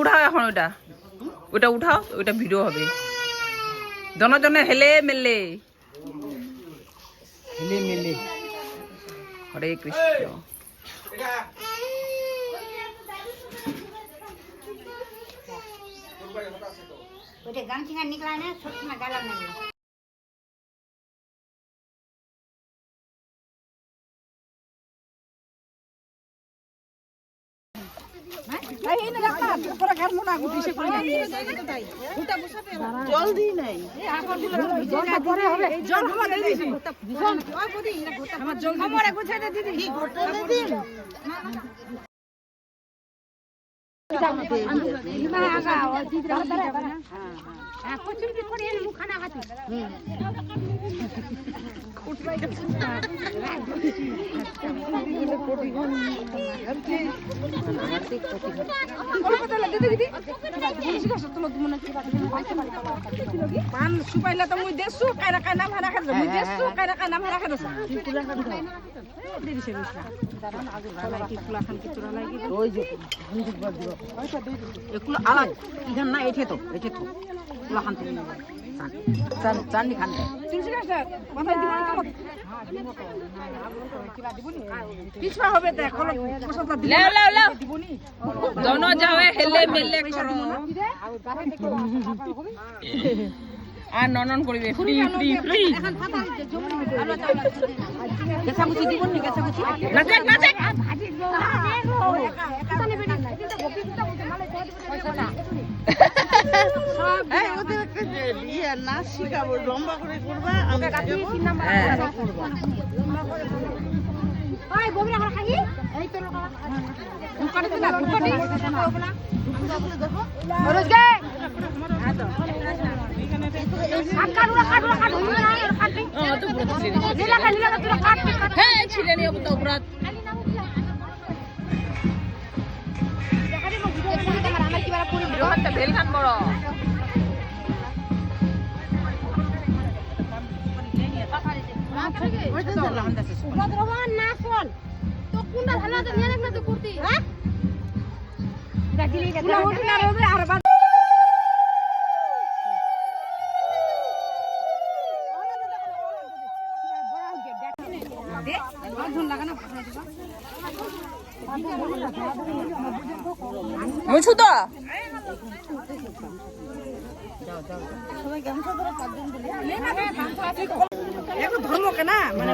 উঠাও এখন ওটা ওটা উঠাও ওটা ভিডিও হবে জনজনে হেলে মেলে হরে কৃষ্ণ ওটা গান সিঙ্গার নিকলা না ছোট সময় গালা না জলদি নাই সুপাইলা তো মুই দেশু কাইরা কাইনা ভাড়া খাইছো মুই দেশু কাইরা কাইনা ভাড়া খাইছো দেরিছে বিছরা দাঁড়ান আগে ভাড়া কি কুলা খান কি তোরা লাগি ওই যে হিন্দু বাদ দিব একুলা আলা ইখান না এঠে তো কুলা খান তুমি চান চাননি খান তুলসী গাছ মাথায় দিব না তো কিবা দিব নি পিছপা হবে তে কলম পছন্দ দিলে লাও দিবনি জন যাওয়ে হেলে মেলে করো আর ননন করিবে ফ্রি ফ্রি ফ্রি গেছা মুছি দিবনি গেছা মুছি নাচে নাচে নাচ শিখাবো লম্বা করে করবা আমি হ্যাঁ ছিলে নিয়ে তো অপরাধ বেল খান বড় মুছু তো ধর্ম কেনা মানে